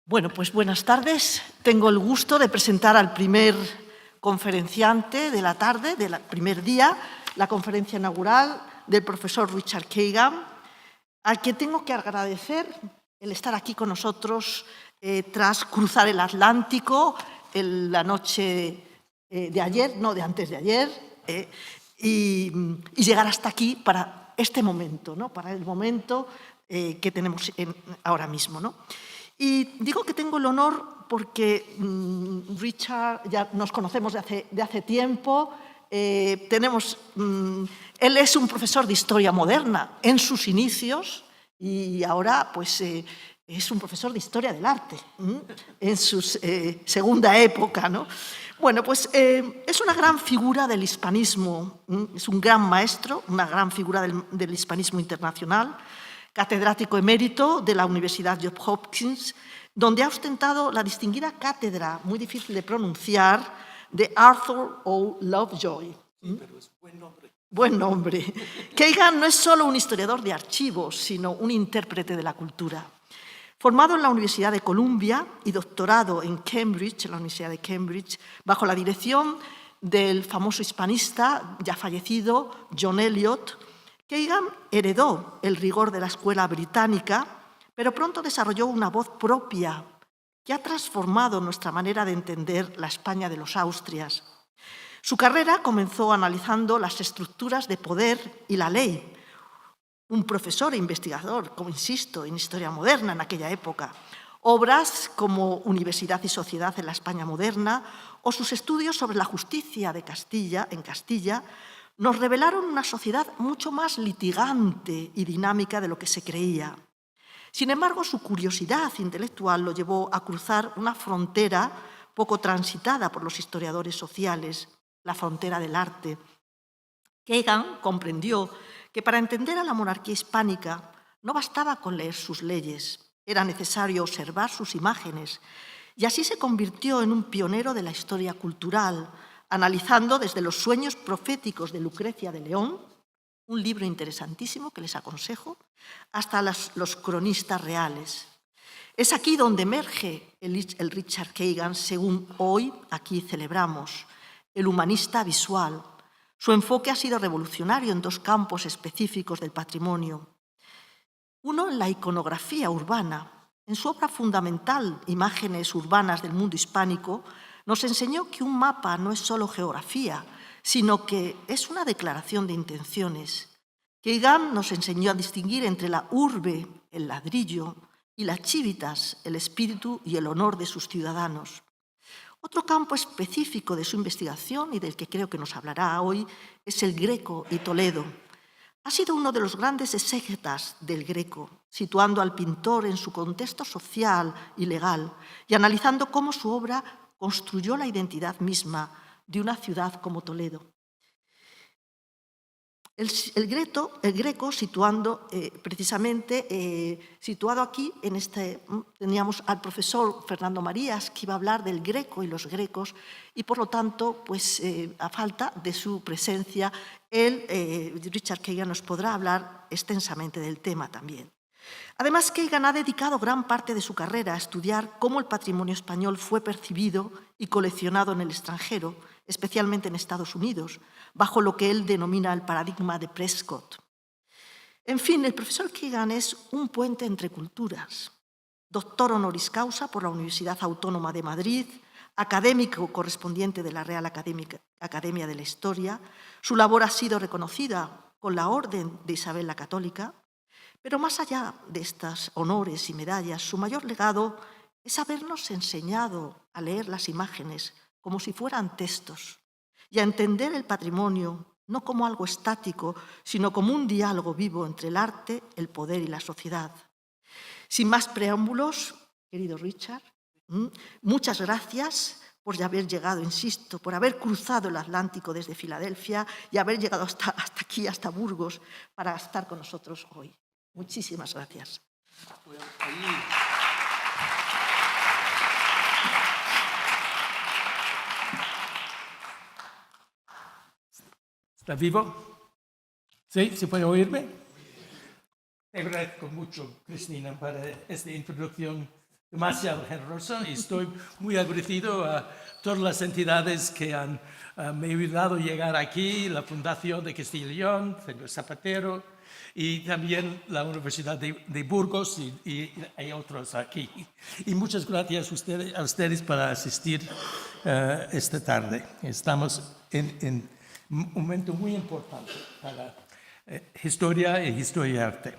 Bueno, pues buenas tardes. Tengo el gusto de presentar al primer conferenciante de la tarde, del primer día, la conferencia inaugural del profesor Richard Kagan, al que tengo que agradecer el estar aquí con nosotros tras cruzar el Atlántico en la noche de ayer, no, de antes de ayer, y llegar hasta aquí para este momento, ¿no? Para el momento que tenemos ahora mismo, ¿no? Y digo que tengo el honor porque Richard ya nos conocemos de hace tiempo. Él es un profesor de historia moderna en sus inicios y ahora pues, es un profesor de historia del arte en su segunda época, ¿no? Bueno, pues es una gran figura del hispanismo, es un gran maestro, una gran figura del hispanismo internacional, catedrático emérito de la Universidad Johns Hopkins, donde ha ostentado la distinguida cátedra, muy difícil de pronunciar, de Arthur O. Lovejoy. Sí, pero es buen nombre. Buen nombre. Kagan no es solo un historiador de archivos, sino un intérprete de la cultura. Formado en la Universidad de Columbia y doctorado en Cambridge, en la Universidad de Cambridge, bajo la dirección del famoso hispanista ya fallecido John Eliot, Kagan heredó el rigor de la escuela británica, pero pronto desarrolló una voz propia que ha transformado nuestra manera de entender la España de los Austrias. Su carrera comenzó analizando las estructuras de poder y la ley. Un profesor e investigador, como insisto, en historia moderna en aquella época. Obras como Universidad y Sociedad en la España moderna o sus estudios sobre la justicia de Castilla, en Castilla, nos revelaron una sociedad mucho más litigante y dinámica de lo que se creía. Sin embargo, su curiosidad intelectual lo llevó a cruzar una frontera poco transitada por los historiadores sociales, la frontera del arte. Kagan comprendió que para entender a la monarquía hispánica no bastaba con leer sus leyes, era necesario observar sus imágenes, y así se convirtió en un pionero de la historia cultural, analizando desde los sueños proféticos de Lucrecia de León, un libro interesantísimo que les aconsejo, hasta los cronistas reales. Es aquí donde emerge el Richard Kagan, según hoy aquí celebramos, el humanista visual. Su enfoque ha sido revolucionario en dos campos específicos del patrimonio. Uno en la iconografía urbana. En su obra fundamental, Imágenes urbanas del mundo hispánico, nos enseñó que un mapa no es solo geografía, sino que es una declaración de intenciones. Kagan nos enseñó a distinguir entre la urbe, el ladrillo, y la civitas, el espíritu y el honor de sus ciudadanos. Otro campo específico de su investigación y del que creo que nos hablará hoy es el Greco y Toledo. Ha sido uno de los grandes exégetas del Greco, situando al pintor en su contexto social y legal y analizando cómo su obra construyó la identidad misma de una ciudad como Toledo. El Greco situando situado aquí, teníamos al profesor Fernando Marías, que iba a hablar del Greco y los grecos, y por lo tanto, pues, a falta de su presencia, Richard Kagan nos podrá hablar extensamente del tema también. Además, Kagan ha dedicado gran parte de su carrera a estudiar cómo el patrimonio español fue percibido y coleccionado en el extranjero, especialmente en Estados Unidos, bajo lo que él denomina el paradigma de Prescott. En fin, el profesor Kagan es un puente entre culturas, doctor honoris causa por la Universidad Autónoma de Madrid, académico correspondiente de la Real Academia de la Historia. Su labor ha sido reconocida con la Orden de Isabel la Católica, pero más allá de estos honores y medallas, su mayor legado es habernos enseñado a leer las imágenes como si fueran textos y a entender el patrimonio no como algo estático, sino como un diálogo vivo entre el arte, el poder y la sociedad. Sin más preámbulos, querido Richard, muchas gracias por haber llegado, insisto, por haber cruzado el Atlántico desde Filadelfia y haber llegado hasta aquí, hasta Burgos, para estar con nosotros hoy. Muchísimas gracias. ¿Está vivo? ¿Sí? ¿Se puede oírme? Te agradezco mucho, Cristina, para esta introducción demasiado generoso y estoy muy agradecido a todas las entidades que han me ayudado a llegar aquí, la Fundación de Castilla y León, señor Zapatero, y también la Universidad de Burgos y hay otros aquí. Y muchas gracias a ustedes para asistir esta tarde. Estamos en un momento muy importante para historia y arte.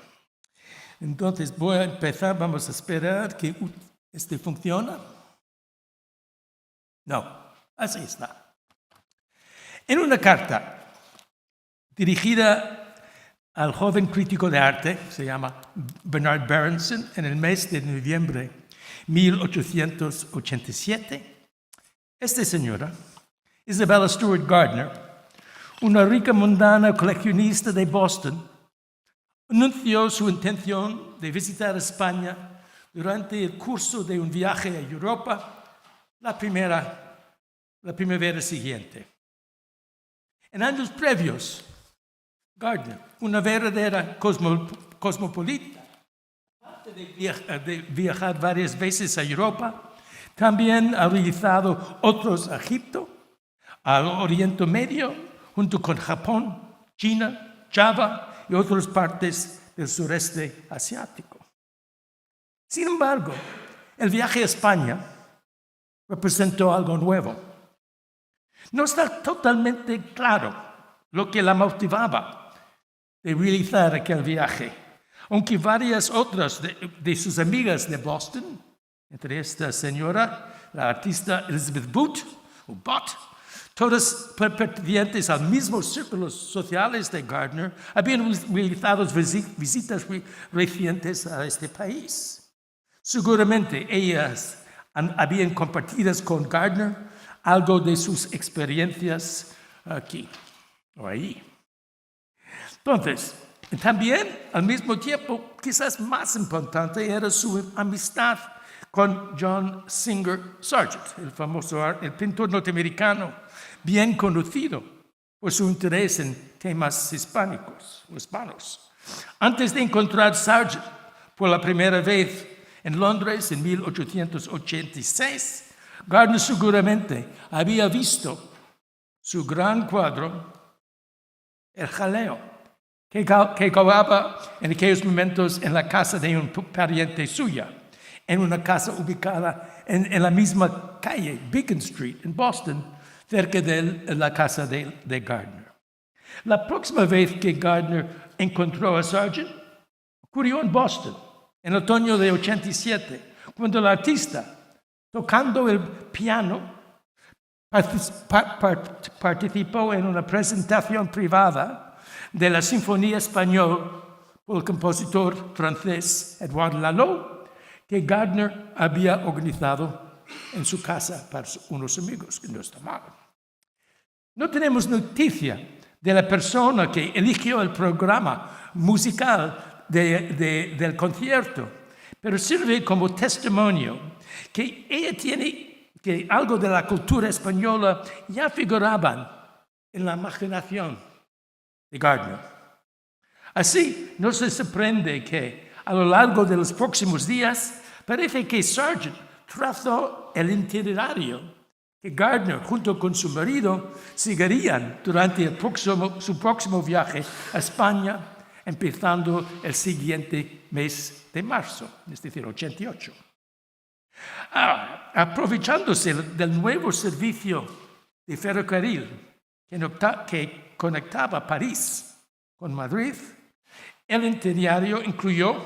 Entonces voy a empezar, vamos a esperar que funcione. No, así está. En una carta dirigida al joven crítico de arte, se llama Bernard Berenson, en el mes de noviembre de 1887, esta señora, Isabella Stewart Gardner, una rica mundana coleccionista de Boston, anunció su intención de visitar España durante el curso de un viaje a Europa la primavera siguiente. En años previos, Gardner, una verdadera cosmopolita, aparte de viajar varias veces a Europa, también ha realizado otros a Egipto, al Oriente Medio, junto con Japón, China, Java y otras partes del sureste asiático. Sin embargo, el viaje a España representó algo nuevo. No está totalmente claro lo que la motivaba de realizar aquel viaje, aunque varias otras de sus amigas de Boston, entre esta señora, la artista Elizabeth Bott, todas pertenecientes al mismo círculo sociales de Gardner, habían realizado visitas recientes a este país. Seguramente ellas habían compartido con Gardner algo de sus experiencias aquí o ahí. Entonces, también al mismo tiempo, quizás más importante, era su amistad con John Singer Sargent, el pintor norteamericano, bien conocido por su interés en temas hispanos. Antes de encontrar Sargent por la primera vez en Londres en 1886, Gardner seguramente había visto su gran cuadro, El Jaleo, que colgaba en aquellos momentos en la casa de un pariente suya, en una casa ubicada en la misma calle, Beacon Street, en Boston, cerca de la casa de Gardner. La próxima vez que Gardner encontró a Sargent ocurrió en Boston, en el otoño de 87, cuando el artista, tocando el piano, participó en una presentación privada de la Sinfonía Española por el compositor francés Edouard Lalo, que Gardner había organizado en su casa para unos amigos, que no está mal. No tenemos noticia de la persona que eligió el programa musical del concierto, pero sirve como testimonio que ella tiene que algo de la cultura española ya figuraban en la imaginación de Gardner. Así, no se sorprende que a lo largo de los próximos días parece que Sargent trazó el itinerario que Gardner, junto con su marido, seguirían durante su próximo viaje a España, empezando el siguiente mes de marzo, es decir, 88. Aprovechándose del nuevo servicio de ferrocarril que conectaba París con Madrid, el itinerario incluyó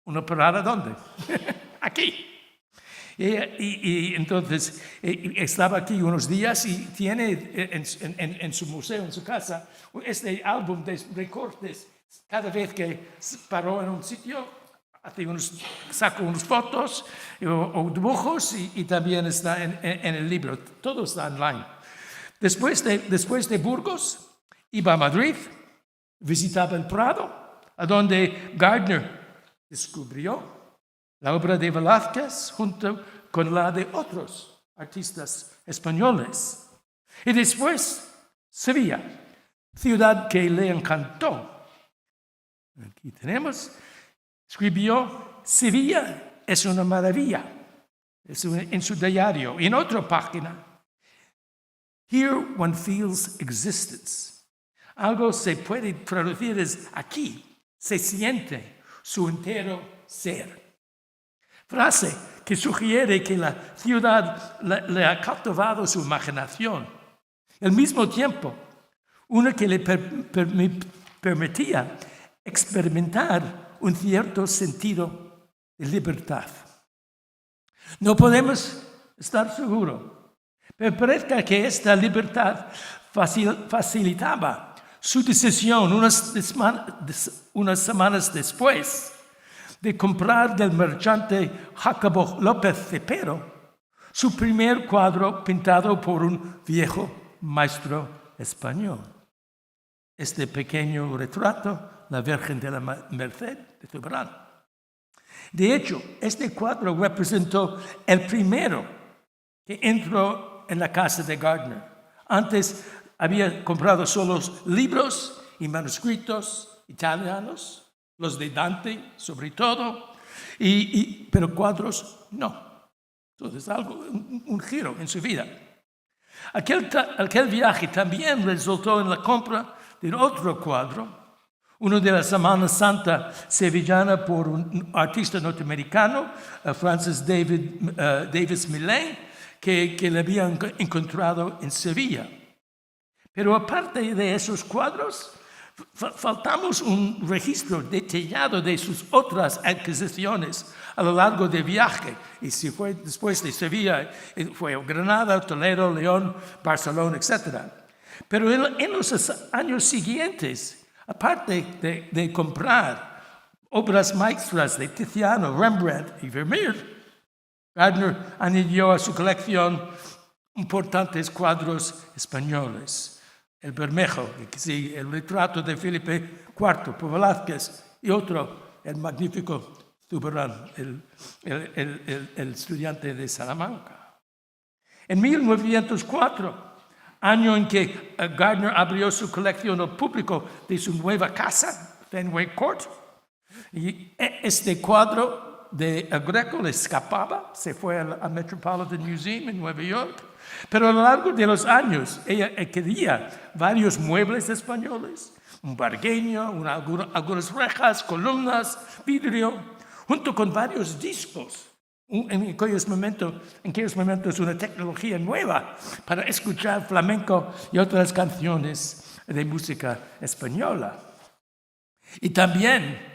una parada ¿dónde? Aquí. Y entonces estaba aquí unos días y tiene en su museo, en su casa, este álbum de recortes. Cada vez que paró en un sitio, sacó unas fotos o dibujos y también está en el libro. Todo está online. Después de Burgos, iba a Madrid, visitaba el Prado, a donde Gardner descubrió la obra de Velázquez junto con la de otros artistas españoles. Y después, Sevilla, ciudad que le encantó. Aquí tenemos, escribió: Sevilla es una maravilla. En su diario. En otra página, here one feels existence. Algo se puede traducir es aquí, se siente su entero ser. Frase que sugiere que la ciudad le ha cautivado su imaginación. Al mismo tiempo, una que le permitía experimentar un cierto sentido de libertad. No podemos estar seguros, pero parece que esta libertad facilitaba su decisión unas semanas después de comprar del merchante Jacobo López Cepero su primer cuadro pintado por un viejo maestro español. Este pequeño retrato, la Virgen de la Merced de Zurbarán. De hecho, este cuadro representó el primero que entró en la casa de Gardner. Antes había comprado solo libros y manuscritos italianos, los de Dante sobre todo, pero cuadros no. Entonces, un giro en su vida. Aquel viaje también resultó en la compra de otro cuadro, uno de la Semana Santa sevillana por un artista norteamericano, Francis Davis Millay, que le habían encontrado en Sevilla. Pero aparte de esos cuadros, faltamos un registro detallado de sus otras adquisiciones a lo largo del viaje. Y si fue después de Sevilla, fue Granada, Toledo, León, Barcelona, etc. Pero en los años siguientes, aparte de comprar obras maestras de Tiziano, Rembrandt y Vermeer, Gardner añadió a su colección importantes cuadros españoles. El Bermejo, el retrato de Felipe IV por Velázquez y otro, el magnífico Zurbarán, el estudiante de Salamanca. En 1904, año en que Gardner abrió su colección al público de su nueva casa, Fenway Court, y este cuadro de El Greco le escapaba, se fue al Metropolitan Museum en Nueva York, pero a lo largo de los años ella adquiría varios muebles españoles, un bargueño, algunas rejas, columnas, vidrio, junto con varios discos. En aquellos momentos una tecnología nueva para escuchar flamenco y otras canciones de música española. Y también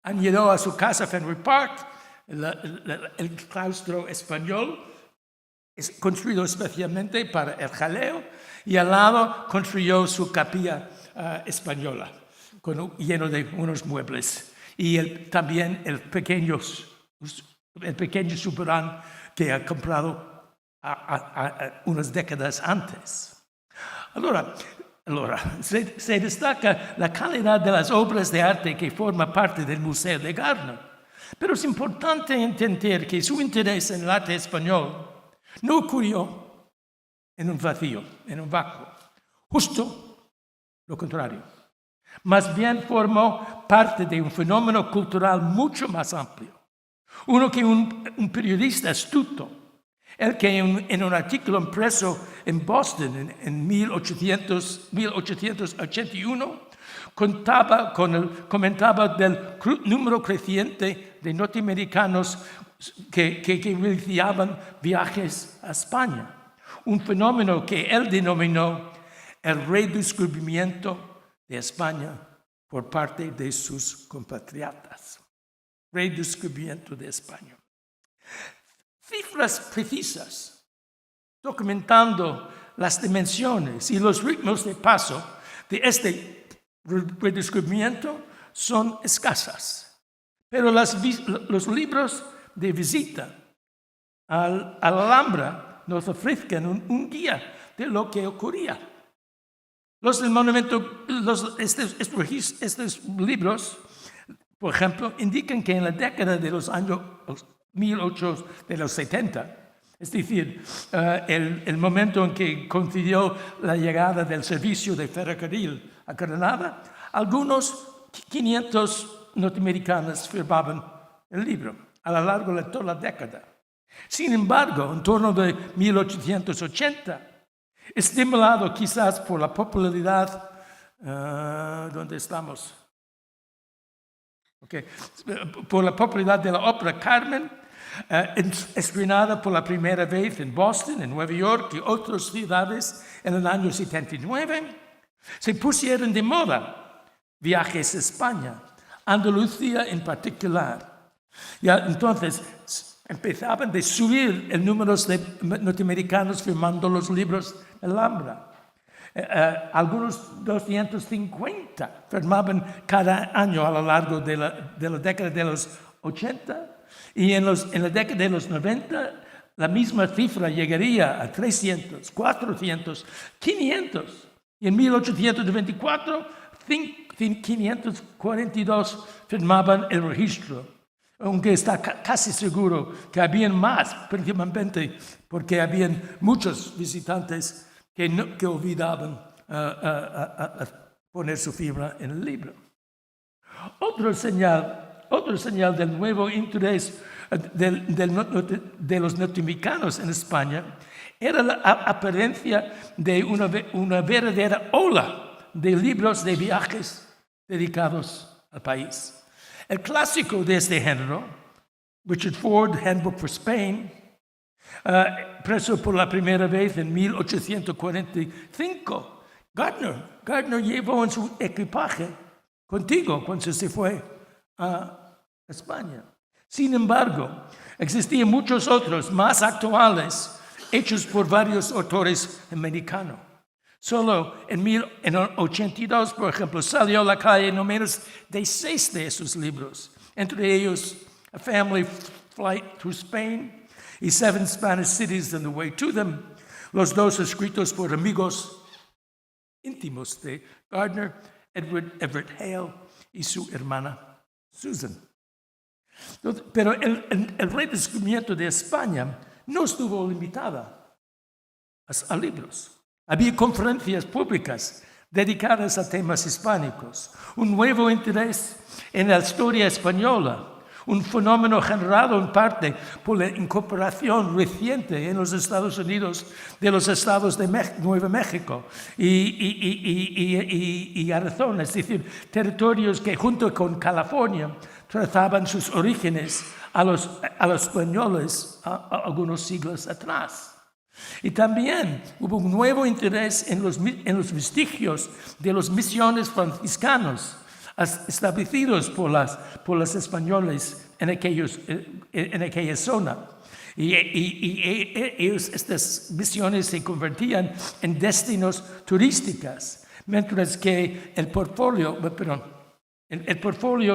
añadió a su casa Fenway Park el claustro español, construido especialmente para el jaleo, y al lado construyó su capilla española, lleno de unos muebles. Y también el pequeño Zurbarán que ha comprado unas décadas antes. Ahora se destaca la calidad de las obras de arte que forman parte del Museo de Gardner. Pero es importante entender que su interés en el arte español no ocurrió en un vacío, en un vacuo. Justo lo contrario. Más bien formó parte de un fenómeno cultural mucho más amplio. Uno que un periodista astuto, el que en un artículo impreso en Boston en 1881 comentaba del número creciente de norteamericanos que realizaban viajes a España. Un fenómeno que él denominó el redescubrimiento de España por parte de sus compatriotas. Redescubrimiento de España. Cifras precisas, documentando las dimensiones y los ritmos de paso de este redescubrimiento son escasas. Pero los libros de visita al Alhambra nos ofrecen un guía de lo que ocurría. Los del monumento, estos libros, por ejemplo, indican que en la década de los años 1870, es decir, el momento en que coincidió la llegada del servicio de ferrocarril a Granada, algunos 500 norteamericanos firmaban el libro. a lo largo de toda la década. Sin embargo, en torno de 1880, estimulado quizás por la popularidad, ¿dónde estamos? Okay. Por la popularidad de la ópera Carmen, estrenada por la primera vez en Boston, en Nueva York y otras ciudades en el año 79, se pusieron de moda viajes a España, Andalucía en particular. Ya entonces empezaban a subir el número de norteamericanos firmando los libros de Alhambra. Algunos 250 firmaban cada año a lo largo de la década de los 80, y en la década de los 90 la misma cifra llegaría a 300, 400, 500. Y en 1824, 542 firmaban el registro, aunque está casi seguro que habían más, principalmente porque habían muchos visitantes que olvidaban poner su firma en el libro. Otra señal del nuevo interés de los norteamericanos en España era la apariencia de una verdadera ola de libros de viajes dedicados al país. El clásico de este género, Richard Ford, Handbook for Spain, preso por la primera vez en 1845, Gardner llevó en su equipaje contigo cuando se fue a España. Sin embargo, existían muchos otros más actuales, hechos por varios autores americanos. Solo en 1982, por ejemplo, salió a la calle no menos de 6 de esos libros, entre ellos A Family Flight Through Spain y 7 Spanish Cities on the Way to Them, los dos escritos por amigos íntimos de Gardner, Edward Everett Hale y su hermana Susan. Pero el redescubrimiento de España no estuvo limitada a libros. Había conferencias públicas dedicadas a temas hispánicos, un nuevo interés en la historia española, un fenómeno generado en parte por la incorporación reciente en los Estados Unidos de los estados de Nuevo México y Arizona, es decir, territorios que junto con California trataban sus orígenes a los españoles algunos siglos atrás. Y también hubo un nuevo interés en los vestigios de los misiones franciscanos establecidos por los españoles en aquella zona. Y estas misiones se convertían en destinos turísticos, mientras que el portfolio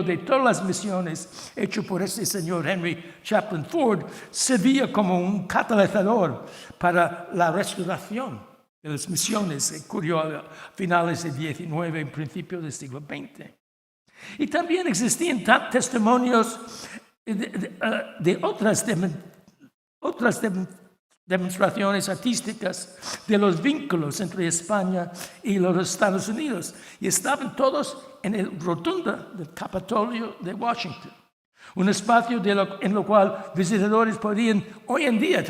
de todas las misiones hecho por este señor Henry Chaplin Ford servía como un catalizador para la restauración de las misiones que ocurrió a finales del XIX y principios del siglo XX. Y también existían testimonios de otras demostraciones artísticas de los vínculos entre España y los Estados Unidos. Y estaban todos en el rotunda del Capitolio de Washington, un espacio en lo cual visitadores podían hoy en día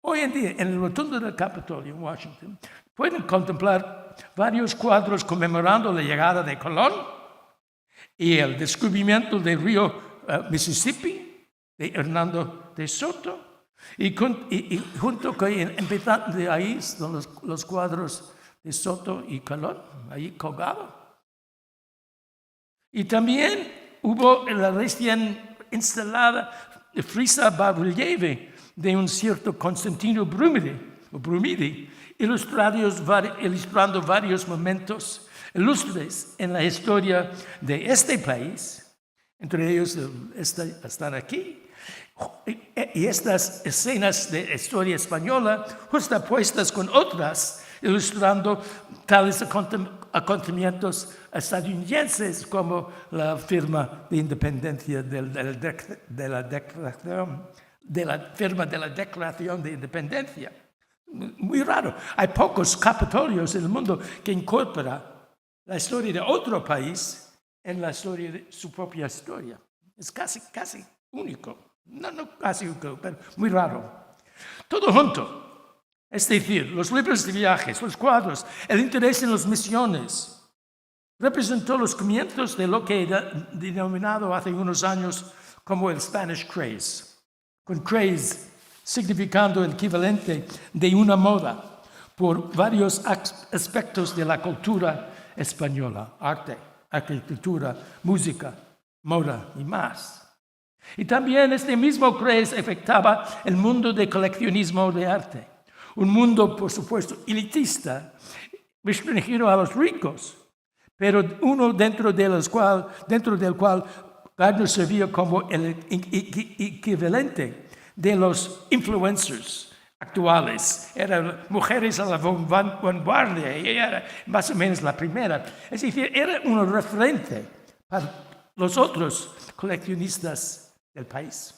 en el rotunda del Capitolio en Washington, pueden contemplar varios cuadros conmemorando la llegada de Colón y el descubrimiento del río Mississippi de Hernando de Soto. Y junto con empezando de ahí son los cuadros de Soto y Colón, ahí colgado. Y también hubo la recién instalada frisa bas-relieve de un cierto Constantino Brumidi, ilustrando varios momentos ilustres en la historia de este país. Entre ellos están aquí. Y estas escenas de historia española justapuestas con otras, ilustrando tales acontecimientos estadounidenses como la firma de independencia de la firma de la Declaración de Independencia. Muy raro. Hay pocos capitolios en el mundo que incorporan la historia de otro país en la historia de su propia historia. Es casi único. No casi único, pero muy raro. Todo junto. Es decir, los libros de viajes, los cuadros, el interés en las misiones, representó los comienzos de lo que he denominado hace unos años como el Spanish craze, con craze significando el equivalente de una moda por varios aspectos de la cultura española: arte, arquitectura, música, moda y más. Y también este mismo craze afectaba el mundo del coleccionismo de arte, un mundo, por supuesto, elitista, restringido a los ricos, pero uno dentro del cual Gardner servía como el equivalente de los influencers actuales. Eran mujeres a la vanguardia, y era más o menos la primera. Es decir, era un referente para los otros coleccionistas del país.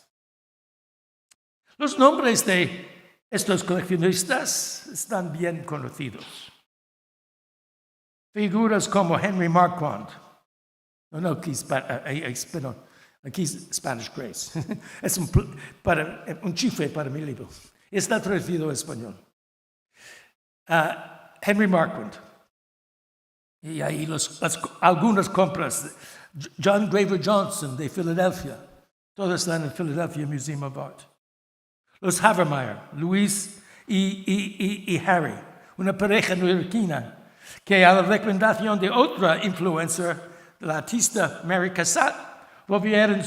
Los nombres de estos coleccionistas están bien conocidos. Figuras como Henry Marquand. Aquí es Spanish Grace. Es un chifre para mi libro. Está traducido al español. Henry Marquand. Y ahí algunas compras. John Graver Johnson de Filadelfia. Todos están en el Philadelphia Museum of Art. Los Havermeyer, Luis y Harry, una pareja neoyorquina que a la recomendación de otra influencer, la artista Mary Cassatt, volvieron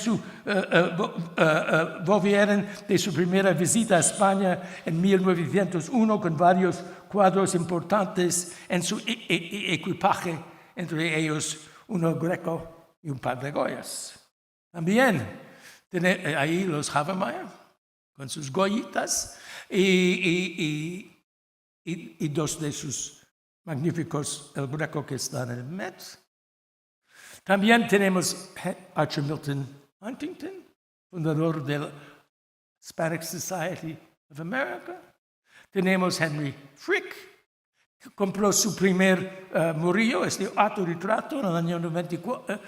de su primera visita a España en 1901 con varios cuadros importantes en su equipaje, entre ellos uno Greco y un par de Goyas. También ahí los Havermeyer con sus Goyitas y dos de sus magníficos El Greco que están en el Met. También tenemos Archer Milton Huntington, fundador de la Hispanic Society of America. Tenemos Henry Frick, que compró su primer murillo, autorretrato en el año 94,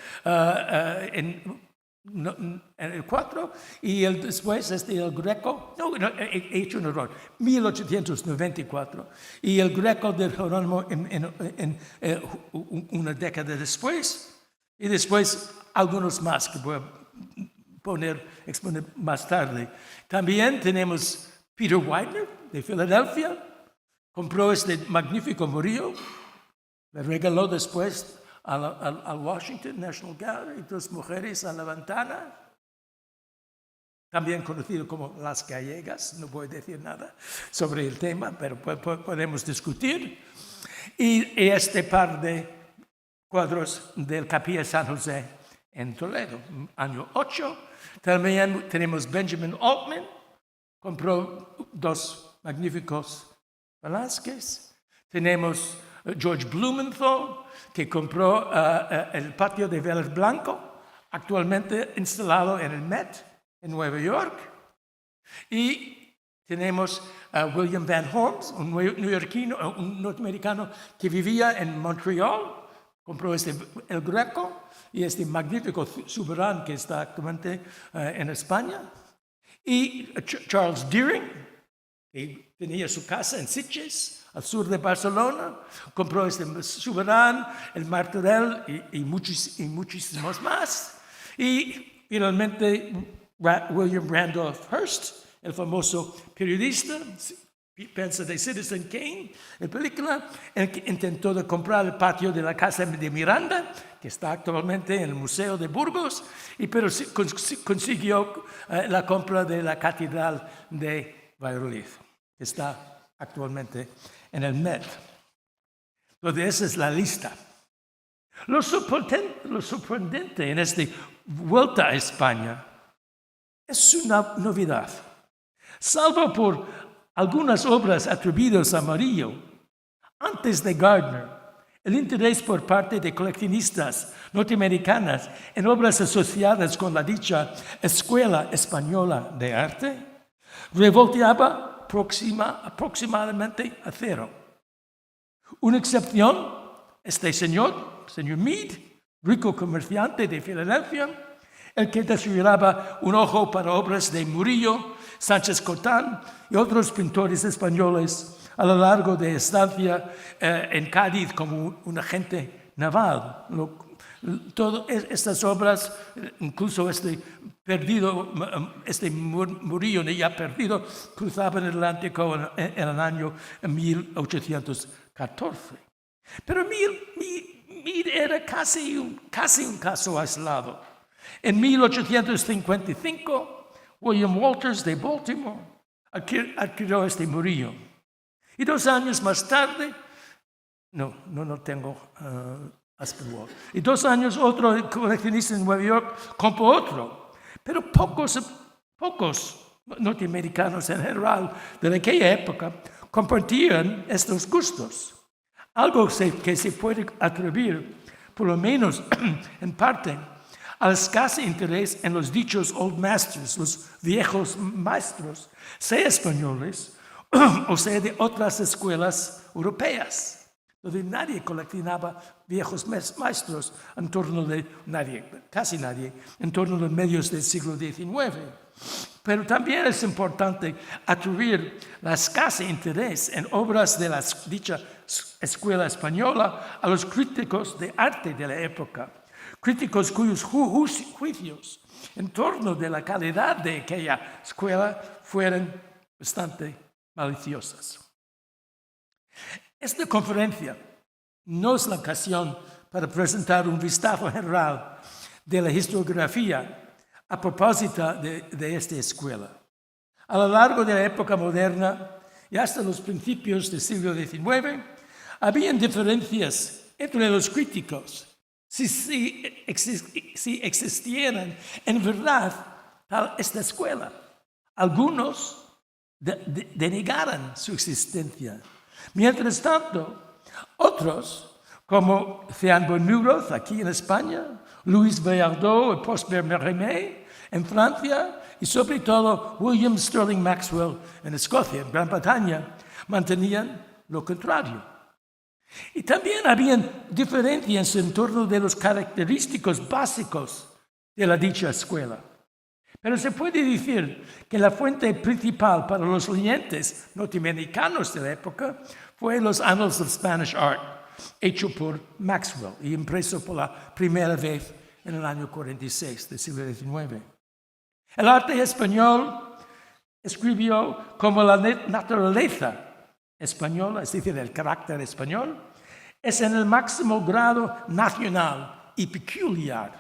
en el 4, y después El Greco, he hecho un error, 1894, y El Greco de Jerónimo en una década después, y después algunos más que voy a exponer más tarde. También tenemos Peter Widener de Filadelfia, compró este magnífico murillo, le regaló después al Washington National Gallery, dos mujeres a la ventana, también conocido como Las Gallegas. No voy a decir nada sobre el tema, pero podemos discutir. Y este par de cuadros del Capilla San José en Toledo, año 8. También tenemos Benjamin Altman, compró dos magníficos Velázquez. Tenemos George Blumenthal, que compró el patio de Vélez Blanco, actualmente instalado en el Met, en Nueva York. Y tenemos William Van Horns, un norteamericano que vivía en Montreal, compró El Greco y este magnífico Soberán que está actualmente en España. Y Charles Deering, que tenía su casa en Sitges, al sur de Barcelona, compró este Soberán, el Martorell y muchísimos más. Y finalmente William Randolph Hearst, el famoso periodista, piensa de Citizen Kane, en película, el que intentó de comprar el patio de la casa de Miranda, que está actualmente en el Museo de Burgos, pero consiguió la compra de la Catedral de Valladolid, que está actualmente en el Met. Entonces, esa es la lista. Lo sorprendente en esta vuelta a España es una novedad. Salvo por algunas obras atribuidas a Murillo, antes de Gardner, el interés por parte de coleccionistas norteamericanas en obras asociadas con la dicha Escuela Española de Arte revolteaba aproximadamente a cero. Una excepción, este señor Mead, rico comerciante de Filadelfia, el que desarrollaba un ojo para obras de Murillo, Sánchez Cotán y otros pintores españoles a lo largo de estancia en Cádiz como un agente naval. Todas estas obras, incluso este Murillo ya perdido, cruzaban el Atlántico en el año 1814. Pero Mead era casi un caso aislado. En 1855, William Walters de Baltimore adquirió este Murillo. Y 2 años más tarde, no tengo Aspinwall. Y 2 años otro coleccionista en Nueva York compró otro. Pero pocos norteamericanos en general de aquella época compartían estos gustos. Algo que se puede atribuir, por lo menos en parte, al escaso interés en los dichos old masters, los viejos maestros, sea españoles o sea de otras escuelas europeas, donde nadie coleccionaba viejos maestros en torno de casi nadie, en torno de medios del siglo XIX. Pero también es importante atribuir el escaso interés en obras de dicha escuela española a los críticos de arte de la época, críticos cuyos juicios en torno de la calidad de aquella escuela fueron bastante maliciosas. Esta conferencia no es la ocasión para presentar un vistazo general de la historiografía a propósito de esta escuela. A lo largo de la época moderna y hasta los principios del siglo XIX, habían diferencias entre los críticos si existieran en verdad esta escuela. Algunos denegaron su existencia. Mientras tanto, otros, como Jean Bonneroth aquí en España, Louis Bayardot y Prosper Mérimée en Francia y sobre todo William Sterling Maxwell en Escocia, en Gran Bretaña, mantenían lo contrario. Y también habían diferencias en torno de los característicos básicos de la dicha escuela. Pero se puede decir que la fuente principal para los leyentes norteamericanos de la época fue los Annals of Spanish Art, hecho por Maxwell y impreso por la primera vez en el año 46 del siglo XIX. El arte español escribió como la naturaleza española, es decir, el carácter español, es en el máximo grado nacional y peculiar,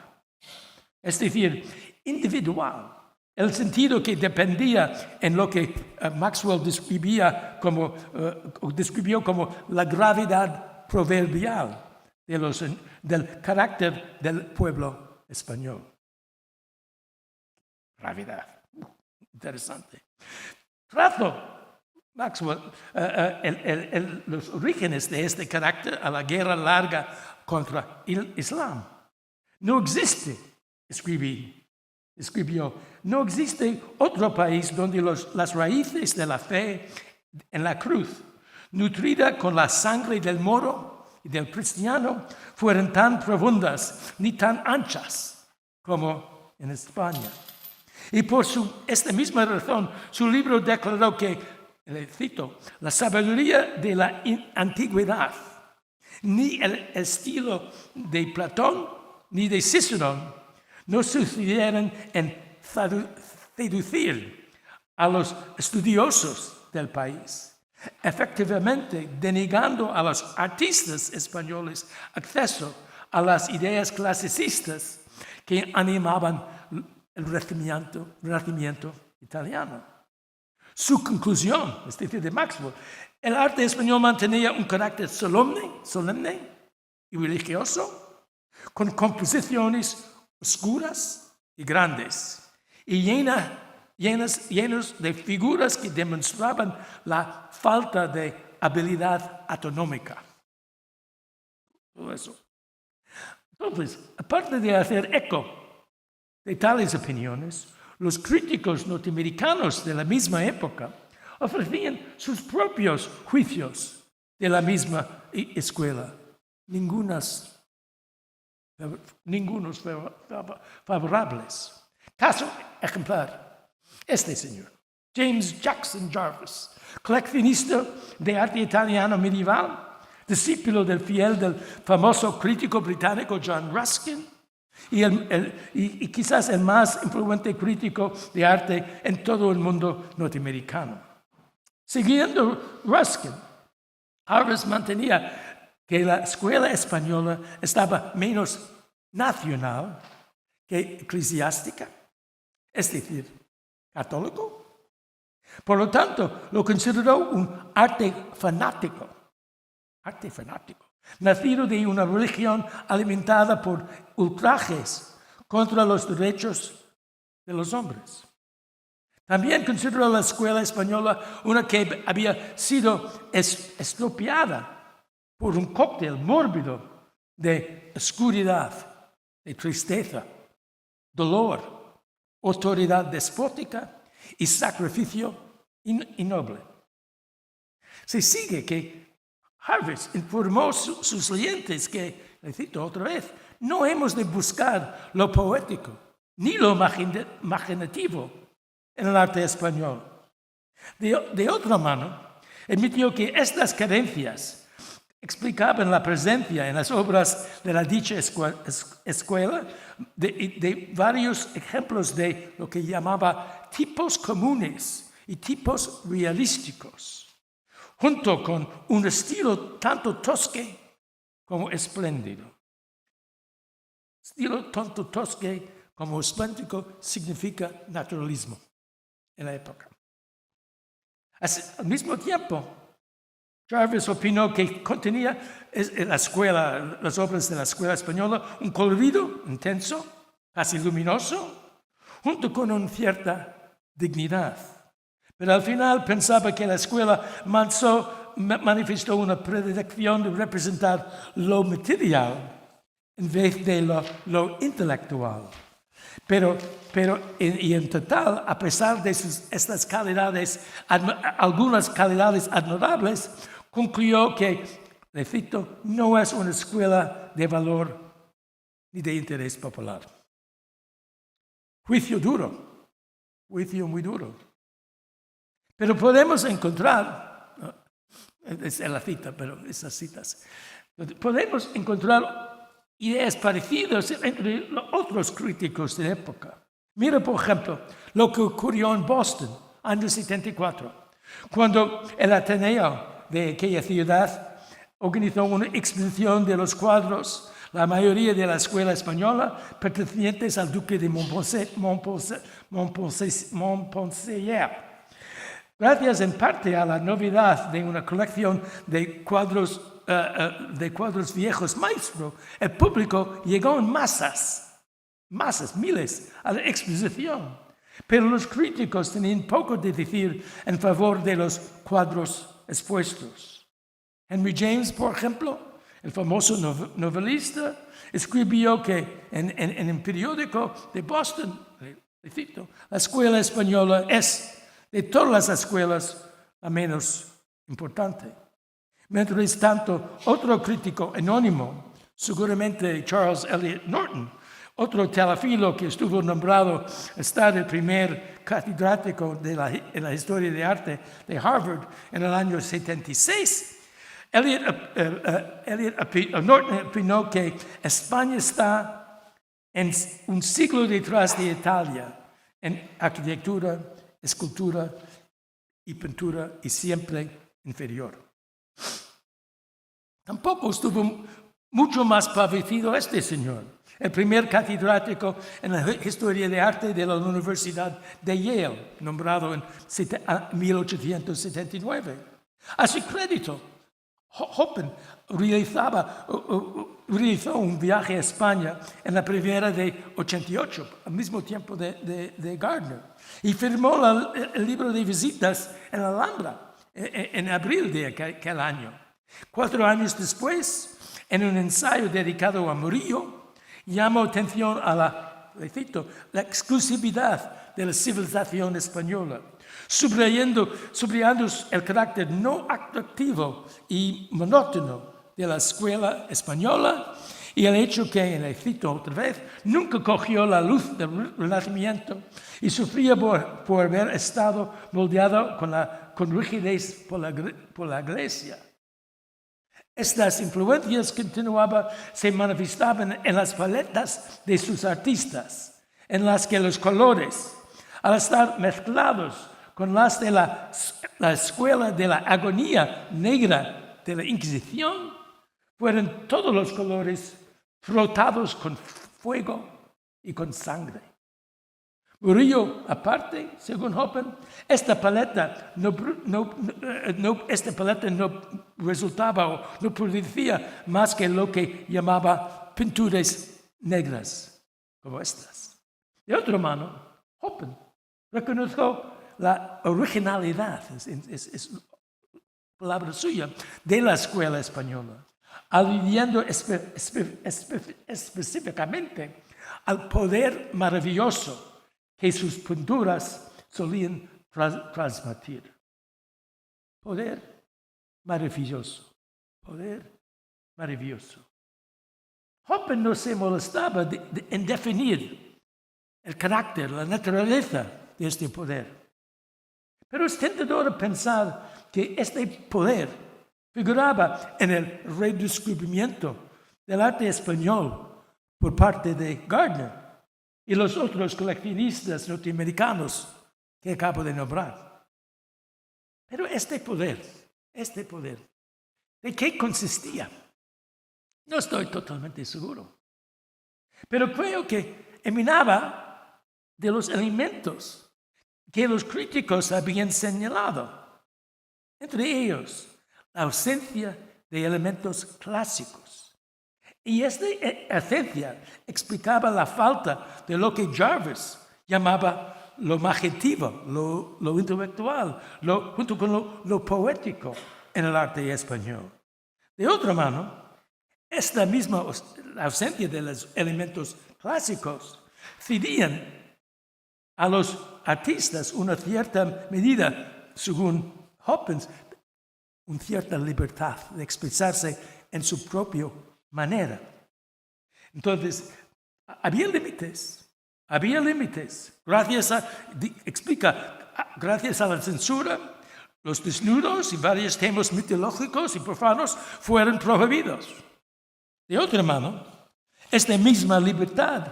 es decir, individual, el sentido que dependía en lo que Maxwell describió como la gravedad proverbial del carácter del pueblo español. Gravedad, interesante. Trazo Maxwell los orígenes de este carácter a la guerra larga contra el Islam. No existe, escribió, no existe otro país donde las raíces de la fe en la cruz, nutrida con la sangre del moro y del cristiano, fueran tan profundas ni tan anchas como en España. Y por esta misma razón, su libro declaró que, le cito, la sabiduría de la antigüedad, ni el estilo de Platón ni de Cicerón, no sucedieron en seducir a los estudiosos del país, efectivamente denegando a los artistas españoles acceso a las ideas clasicistas que animaban el Renacimiento italiano. Su conclusión, es decir, de Maxwell, el arte español mantenía un carácter solemne y religioso, con composiciones oscuras y grandes, y llenos de figuras que demostraban la falta de habilidad atonómica. Todo eso. Entonces, aparte de hacer eco de tales opiniones, los críticos norteamericanos de la misma época ofrecían sus propios juicios de la misma escuela. Ningunas ningunos favorables. Caso ejemplar, este señor, James Jackson Jarvis, coleccionista de arte italiano medieval, discípulo del fiel del famoso crítico británico John Ruskin y quizás el más influyente crítico de arte en todo el mundo norteamericano. Siguiendo Ruskin, Jarvis mantenía que la escuela española estaba menos nacional que eclesiástica, es decir, católico. Por lo tanto, lo consideró un arte fanático, nacido de una religión alimentada por ultrajes contra los derechos de los hombres. También consideró la escuela española una que había sido estropeada por un cóctel mórbido de oscuridad, de tristeza, dolor, autoridad despótica y sacrificio innoble. Se sigue que Jarvis informó a sus oyentes que, le cito otra vez, no hemos de buscar lo poético ni lo imaginativo en el arte español. De otra mano, admitió que estas carencias explicaban la presencia en las obras de la dicha escuela de varios ejemplos de lo que llamaba tipos comunes y tipos realísticos, junto con un estilo tanto tosque como espléndido. Estilo tanto tosque como espléndido significa naturalismo en la época. Al mismo tiempo, Jarvis opinó que contenía las obras de la escuela española un colorido intenso, casi luminoso, junto con una cierta dignidad. Pero al final pensaba que la escuela manifestó una predilección de representar lo material en vez de lo intelectual. Y en total, a pesar de estas calidades, algunas calidades admirables, concluyó que, le cito, no es una escuela de valor ni de interés popular. Juicio muy duro. Pero podemos encontrar, es la cita, pero esas citas, podemos encontrar ideas parecidas entre los otros críticos de la época. Mira, por ejemplo, lo que ocurrió en Boston, año 74, cuando el Ateneo de aquella ciudad organizó una exposición de los cuadros, la mayoría de la escuela española, pertenecientes al duque de Montpensier. Gracias en parte a la novedad de una colección de cuadros viejos maestro, el público llegó en masas, miles, a la exposición. Pero los críticos tenían poco de decir en favor de los cuadros expuestos. Henry James, por ejemplo, el famoso novelista, escribió que en un periódico de Boston, le cito, la escuela española es, de todas las escuelas, la menos importante. Mientras tanto, otro crítico anónimo, seguramente Charles Eliot Norton, otro telefilo que estuvo nombrado estar el primer catedrático en la historia de arte de Harvard en el año 76, Norton opinó que España está en un siglo detrás de Italia en arquitectura, escultura y pintura y siempre inferior. Tampoco estuvo mucho más favorecido este señor, el primer catedrático en la historia de arte de la Universidad de Yale, nombrado en 1879. A su crédito, Hoppen realizó un viaje a España en la primavera de 88, al mismo tiempo de Gardner, y firmó el libro de visitas en la Alhambra en abril de aquel año. 4 años después, en un ensayo dedicado a Murillo, llamó atención a la exclusividad de la civilización española, subrayando el carácter no atractivo y monótono de la escuela española y el hecho que, le cito otra vez, nunca cogió la luz del Renacimiento y sufría por haber estado moldeado con rigidez por la Iglesia. Estas influencias se manifestaban en las paletas de sus artistas, en las que los colores, al estar mezclados con las de la escuela de la agonía negra de la Inquisición, fueron todos los colores frotados con fuego y con sangre. Murillo aparte, según Hoppen, esta paleta no resultaba o no producía más que lo que llamaba pinturas negras, como estas. De otra mano, Hoppen reconoció la originalidad, es palabra suya, de la escuela española, aludiendo específicamente al poder maravilloso que sus pinturas solían transmitir. Poder maravilloso, poder maravilloso. Hoppen no se molestaba en definir el carácter, la naturaleza de este poder. Pero es tentador pensar que este poder figuraba en el redescubrimiento del arte español por parte de Gardner y los otros coleccionistas norteamericanos que acabo de nombrar. Pero este poder, ¿de qué consistía? No estoy totalmente seguro. Pero creo que emanaba de los elementos que los críticos habían señalado. Entre ellos, la ausencia de elementos clásicos. Y esta ausencia explicaba la falta de lo que Jarvis llamaba lo imaginario, lo intelectual, junto con lo poético en el arte español. De otra mano, esta misma ausencia de los elementos clásicos cedían a los artistas una cierta medida, según Hoppen, una cierta libertad de expresarse en su propio manera. Entonces, había límites. Gracias a la censura, los desnudos y varios temas mitológicos y profanos fueron prohibidos. De otra mano, esta misma libertad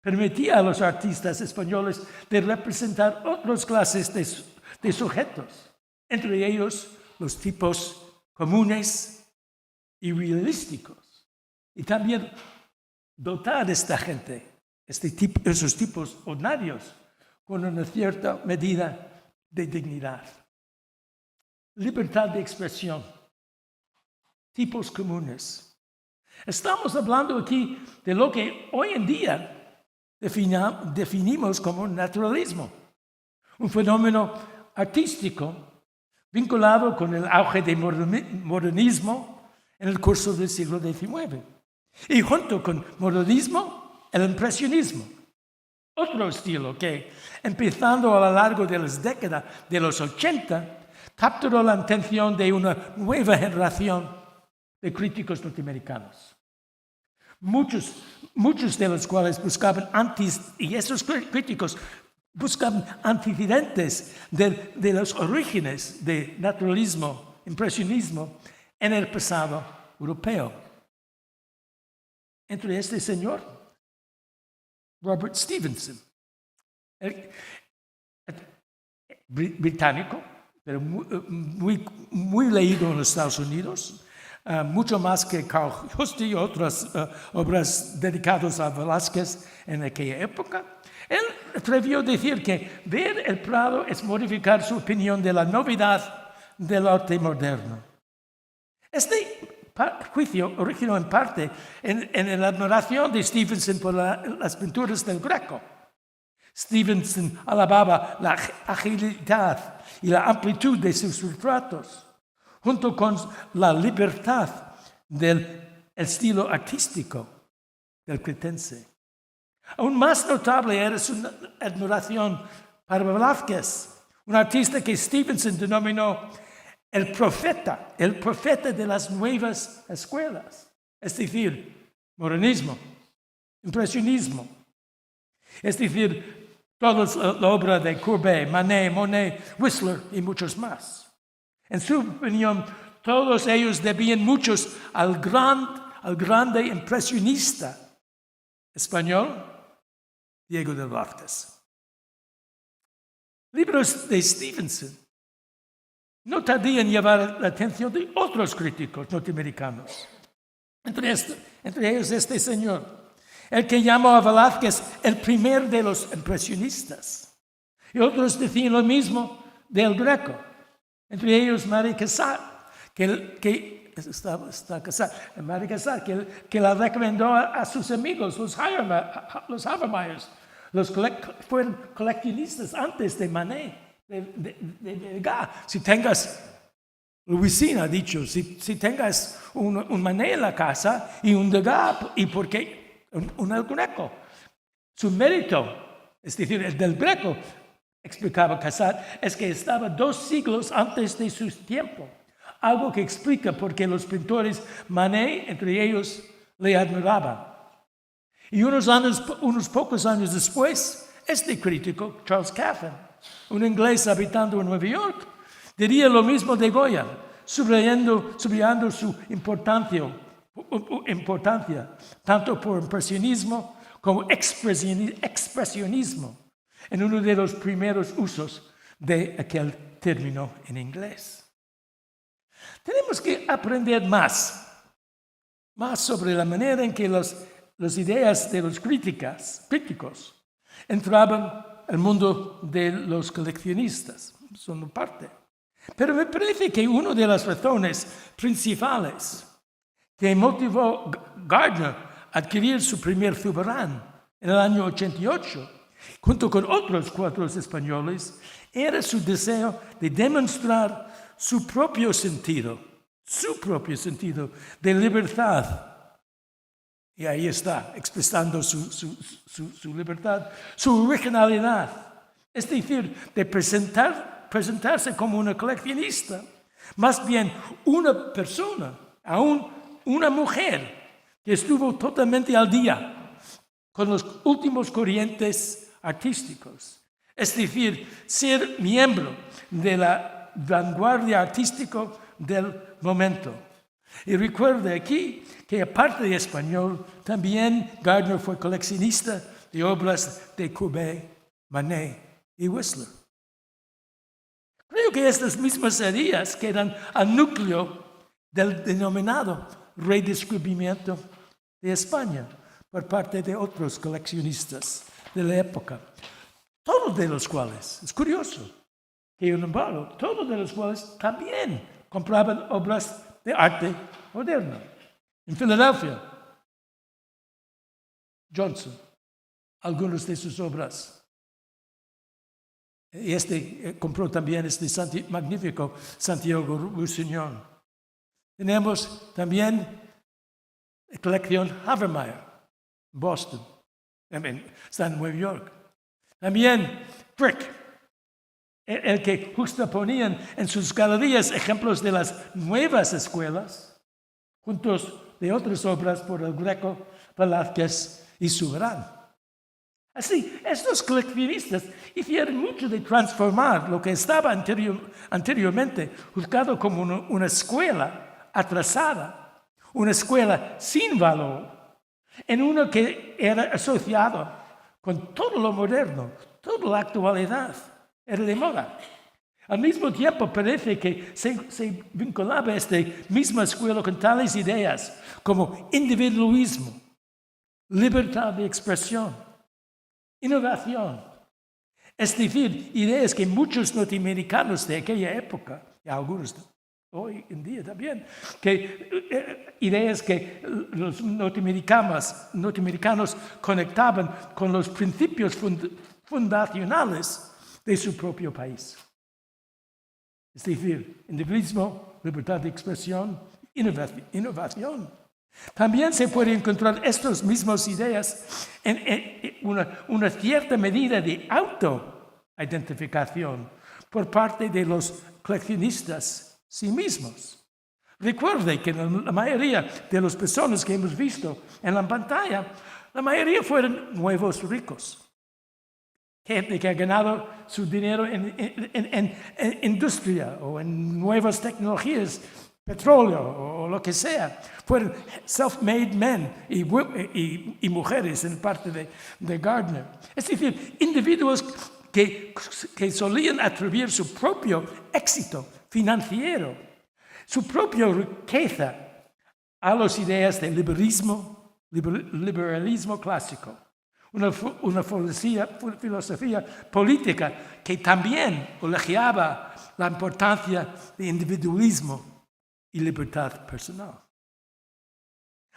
permitía a los artistas españoles de representar otras clases de sujetos, entre ellos los tipos comunes y realísticos. Y también dotar a esta gente, esos tipos ordinarios, con una cierta medida de dignidad. Libertad de expresión, tipos comunes. Estamos hablando aquí de lo que hoy en día definimos como naturalismo, un fenómeno artístico vinculado con el auge del modernismo en el curso del siglo XIX. Y junto con modernismo, el impresionismo, otro estilo que, empezando a lo largo de las décadas de los 80, capturó la atención de una nueva generación de críticos norteamericanos. Muchos de los cuales buscaban y esos críticos buscaban antecedentes de los orígenes del naturalismo, impresionismo en el pasado europeo. Entre este señor, Robert Stevenson, británico, pero muy leído en los Estados Unidos, mucho más que Carl Justi y otras obras dedicadas a Velázquez en aquella época. Él atrevió a decir que ver el Prado es modificar su opinión de la novedad del arte moderno. Este juicio originó en parte en la admiración de Stevenson por las pinturas del Greco. Stevenson alababa la agilidad y la amplitud de sus retratos, junto con la libertad del estilo artístico del cretense. Aún más notable era su admiración para Velázquez, un artista que Stevenson denominó el profeta de las nuevas escuelas, es decir, modernismo, impresionismo. Es decir, toda la obra de Courbet, Manet, Monet, Whistler y muchos más. En su opinión, todos ellos debían muchos al grande impresionista español Diego de Velázquez. Libros de Stevenson no tardían en llevar la atención de otros críticos norteamericanos. Entre ellos este señor, el que llamó a Velázquez el primer de los impresionistas. Y otros decían lo mismo del Greco. Entre ellos Marie Cassatt, que la recomendó a sus amigos, los Habermayers. Fueron coleccionistas antes de Manet, de Degas. Si tengas, Luisina ha dicho, si tengas un Manet en la casa y un Degas, ¿y por qué un El Greco? Su mérito, es decir, el del Greco, explicaba Cassatt, es que estaba 2 siglos antes de su tiempo. Algo que explica por qué los pintores Manet, entre ellos, le admiraban. Y unos pocos años después, este crítico, Charles Caffin, un inglés habitando en Nueva York, diría lo mismo de Goya, subrayando su importancia, tanto por impresionismo como expresionismo, en uno de los primeros usos de aquel término en inglés. Tenemos que aprender más sobre la manera en que las ideas de los críticos entraban al mundo de los coleccionistas. Son parte. Pero me parece que una de las razones principales que motivó Gardner a adquirir su primer Zurbarán en el año 88, junto con otros 4 españoles, era su deseo de demostrar su propio sentido de libertad. Y ahí está, expresando su libertad, su originalidad. Es decir, de presentarse como una coleccionista, más bien una persona, aún una mujer, que estuvo totalmente al día con los últimos corrientes artísticos. Es decir, ser miembro de la vanguardia artística del momento. Y recuerde aquí que aparte de español, también Gardner fue coleccionista de obras de Courbet, Manet y Whistler. Creo que estas mismas ideas quedan al núcleo del denominado redescubrimiento de España por parte de otros coleccionistas de la época. Todos de los cuales, es curioso, que todos de los cuales también compraban obras de arte moderno. En Filadelfia, Johnson, algunas de sus obras. Y compró también magnífico Santiago Rusiñol. Tenemos también la colección Havermeyer, Boston, está en Nueva York. También Frick, el que justo ponían en sus galerías ejemplos de las nuevas escuelas, juntos de otras obras por el Greco, Velázquez y Zurbarán. Así, estos coleccionistas hicieron mucho de transformar lo que estaba anteriormente juzgado como una escuela atrasada, una escuela sin valor, en uno que era asociado con todo lo moderno, toda la actualidad, era de moda. Al mismo tiempo parece que se vinculaba esta misma escuela con tales ideas como individualismo, libertad de expresión, innovación. Es decir, ideas que muchos norteamericanos de aquella época, y algunos hoy en día también, ideas que los norteamericanos conectaban con los principios fundacionales de su propio país. Es decir, individualismo, libertad de expresión, innovación. También se puede encontrar estas mismas ideas en una cierta medida de autoidentificación por parte de los coleccionistas sí mismos. Recuerde que la mayoría de las personas que hemos visto en la pantalla, la mayoría fueron nuevos ricos. Gente que ha ganado su dinero en industria o en nuevas tecnologías, petróleo o lo que sea. Fueron self-made men y mujeres en parte de Gardner. Es decir, individuos que solían atribuir su propio éxito financiero, su propia riqueza a las ideas del liberalismo clásico. Una filosofía política que también elogiaba la importancia del individualismo y libertad personal.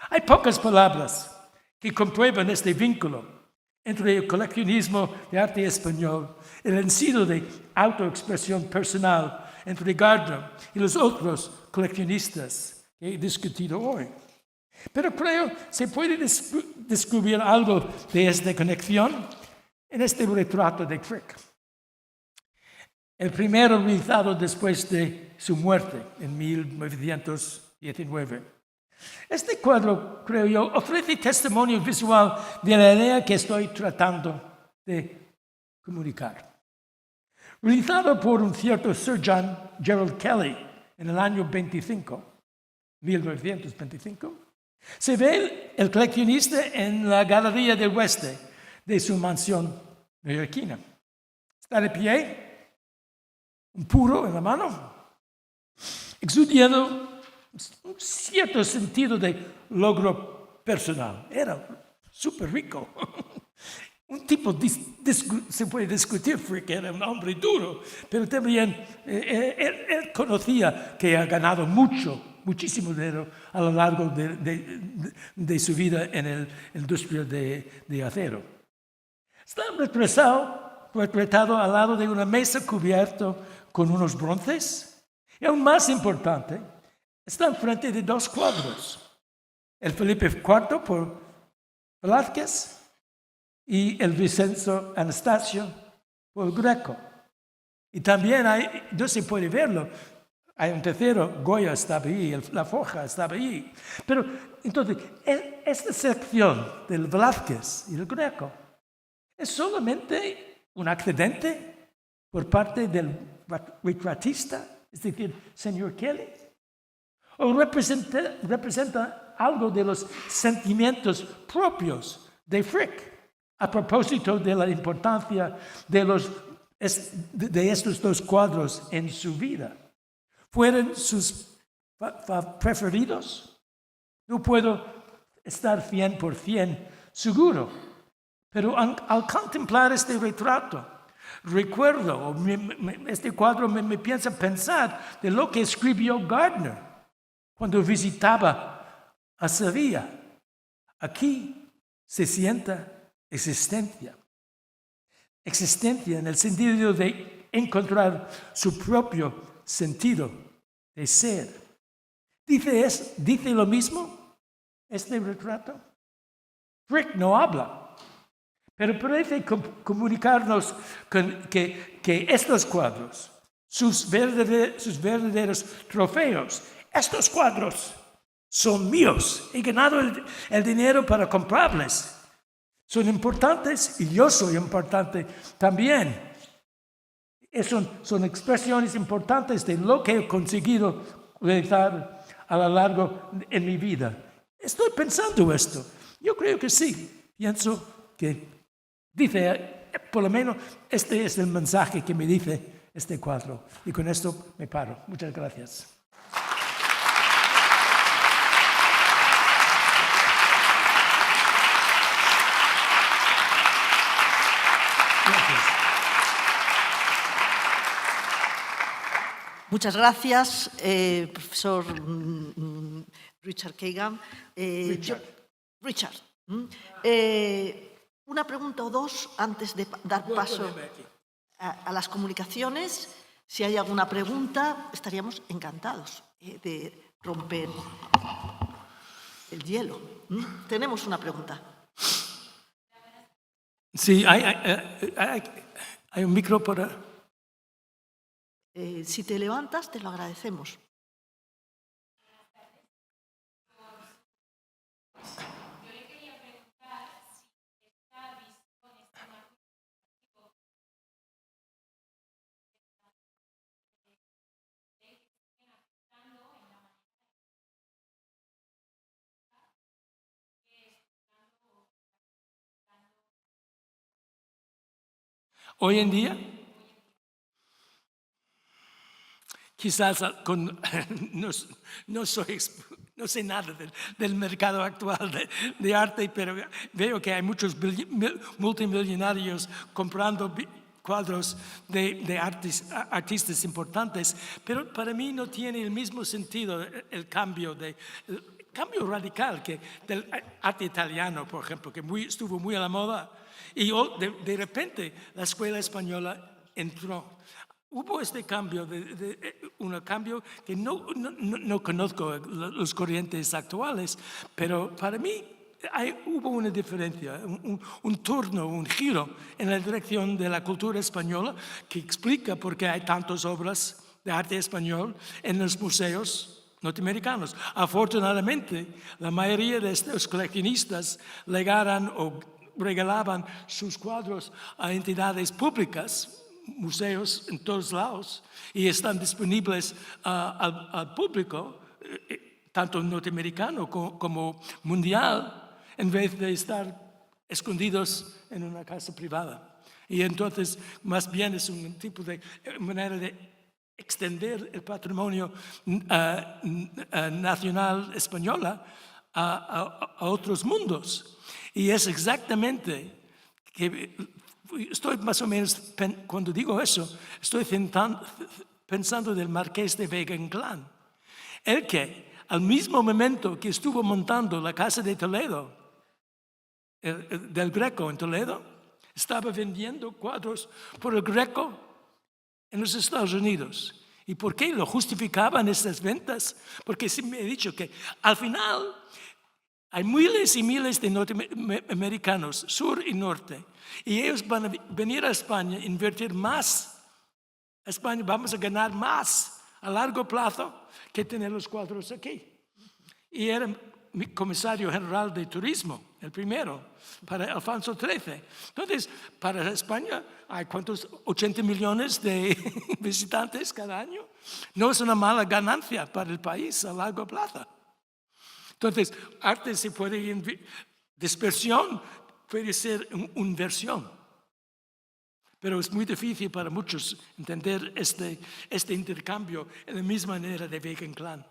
Hay pocas palabras que comprueban este vínculo entre el coleccionismo de arte español, el ansiado de autoexpresión personal entre Gardner y los otros coleccionistas que he discutido hoy. Pero creo que se puede descubrir algo de esta conexión en este retrato de Frick. El primero realizado después de su muerte en 1919. Este cuadro, creo yo, ofrece testimonio visual de la idea que estoy tratando de comunicar. Realizado por un cierto Sir John Gerald Kelly en el año 1925, se ve el coleccionista en la Galería del Oeste de su mansión neoyorquina. Está de pie, un puro en la mano, exudando un cierto sentido de logro personal. Era súper rico. Un tipo, se puede discutir, porque era un hombre duro, pero también él conocía que ha ganado muchísimo dinero a lo largo de su vida en la industria de acero. Está retratado al lado de una mesa cubierta con unos bronces. Y aún más importante, está enfrente de dos cuadros. El Felipe IV por Velázquez y el Vincenzo Anastasio por Greco. Y también no se puede verlo, hay un tercero, Goya estaba ahí, la Forja estaba ahí. Pero entonces, esta sección del Velázquez y del Greco es solamente un accidente por parte del retratista, es decir, señor Kelly, o representa algo de los sentimientos propios de Frick a propósito de la importancia de estos dos cuadros en su vida. ¿Fueron sus preferidos? No puedo estar 100% seguro, pero al contemplar este retrato, recuerdo, este cuadro me piensa pensar de lo que escribió Gardner cuando visitaba a Sevilla. Aquí se sienta existencia. Existencia en el sentido de encontrar su propio sentido de ser. ¿Dice lo mismo este retrato? Frick no habla, pero parece comunicarnos que estos cuadros, sus verdaderos trofeos, estos cuadros son míos. He ganado el dinero para comprarles. Son importantes y yo soy importante también. Son expresiones importantes de lo que he conseguido realizar a lo largo de mi vida. Estoy pensando esto. Yo creo que sí. Pienso que dice, por lo menos este es el mensaje que me dice este cuadro. Y con esto me paro. Muchas gracias. Muchas gracias, profesor Richard Kagan. Richard. Una pregunta o dos antes de dar paso a las comunicaciones. Si hay alguna pregunta, estaríamos encantados de romper el hielo. Tenemos una pregunta. Sí, hay un micro para... Si te levantas, te lo agradecemos. Hoy en día, quizás no sé nada del mercado actual de arte, pero veo que hay muchos multimillonarios comprando cuadros de artistas importantes, pero para mí no tiene el mismo sentido el cambio radical que del arte italiano, por ejemplo, que estuvo muy a la moda, y de repente la escuela española entró. Hubo este cambio, un cambio que no conozco los corrientes actuales, pero para mí hubo una diferencia, un turno, un giro en la dirección de la cultura española que explica por qué hay tantas obras de arte español en los museos norteamericanos. Afortunadamente, la mayoría de estos coleccionistas legaran o regalaban sus cuadros a entidades públicas, museos en todos lados, y están disponibles al público, tanto norteamericano como mundial, en vez de estar escondidos en una casa privada. Y entonces, más bien es un tipo de manera de extender el patrimonio nacional española a otros mundos. Y es exactamente que estoy más o menos, cuando digo eso, estoy pensando del Marqués de Vega Inclán, el que al mismo momento que estuvo montando la Casa de Toledo, del Greco en Toledo, estaba vendiendo cuadros por el Greco en los Estados Unidos. ¿Y por qué lo justificaban estas ventas? Porque sí me he dicho que al final hay miles y miles de norteamericanos, sur y norte, y ellos van a venir a España, invertir más. A España vamos a ganar más a largo plazo que tener los cuadros aquí. Y era mi comisario general de turismo, el primero, para Alfonso XIII. Entonces, para España hay ¿cuántos? 80 millones de visitantes cada año. No es una mala ganancia para el país a largo plazo. Entonces, arte se puede dispersión, puede ser inversión. Pero es muy difícil para muchos entender este intercambio en la misma manera de Vega Inclán.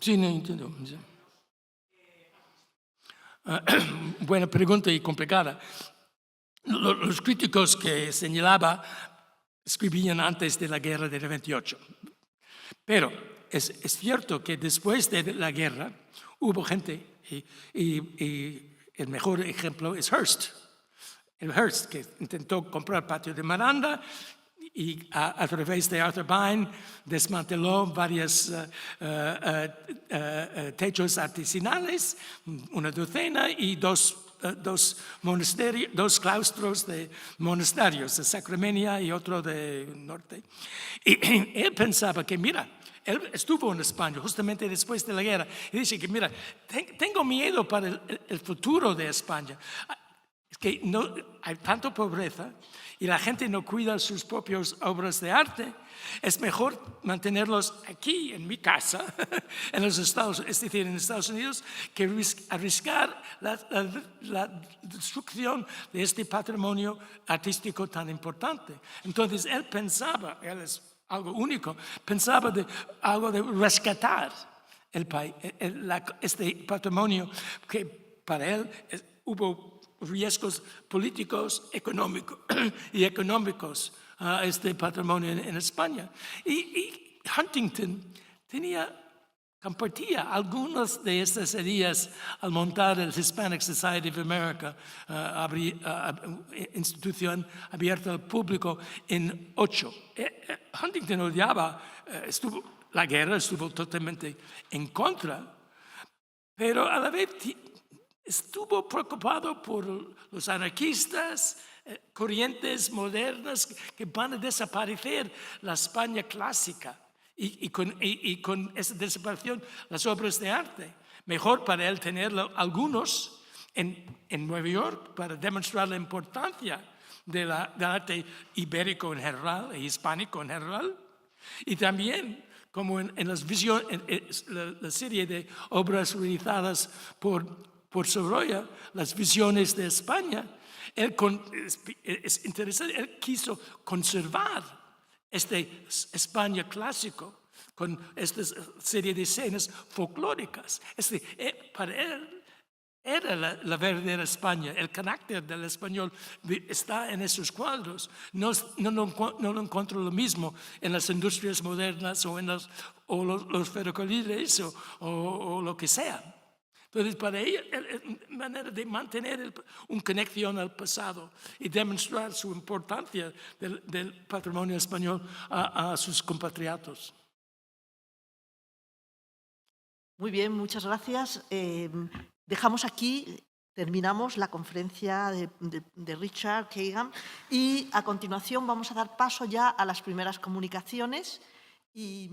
Sí, no entiendo. Sí. Buena pregunta y complicada. Los críticos que señalaba escribían antes de la guerra del 28. Pero es cierto que después de la guerra hubo gente, y el mejor ejemplo es Hearst. El Hearst, que intentó comprar Patio de Miranda y a través de Arthur Byrne desmanteló varios techos artesanales, una docena, y dos claustros de monasterios, de Sacramento y otro de norte. Y él pensaba que, mira, él estuvo en España justamente después de la guerra y dice que, mira, tengo miedo para el futuro de España. Es que no, hay tanta pobreza y la gente no cuida sus propias obras de arte. Es mejor mantenerlos aquí, en mi casa, en los es decir, en Estados Unidos, que arriesgar la destrucción de este patrimonio artístico tan importante. Entonces, él pensaba, él es algo único, pensaba de algo de rescatar este patrimonio que para él hubo riesgos políticos y económicos a este patrimonio en España. Y Huntington compartía algunas de estas ideas al montar el Hispanic Society of America, institución abierta al público en 8. Huntington odiaba, la guerra, estuvo totalmente en contra, pero a la vez estuvo preocupado por los anarquistas, corrientes modernas que van a desaparecer la España clásica y con esa desaparición las obras de arte. Mejor para él tener algunos en Nueva York para demostrar la importancia del arte ibérico en general e hispánico en general. Y también, como en las visiones, la serie de obras realizadas por Sorolla, las visiones de España, es interesante, él quiso conservar este España clásico con esta serie de escenas folclóricas. Para él era la verdadera España. El carácter del español está en esos cuadros. No lo encuentro lo mismo en las industrias modernas o en los ferrocarriles o lo que sea. Entonces, para ella, es una manera de mantener una conexión al pasado y demostrar su importancia del patrimonio español a sus compatriotas. Muy bien, muchas gracias. Dejamos aquí, terminamos la conferencia de Richard Kagan y a continuación vamos a dar paso ya a las primeras comunicaciones y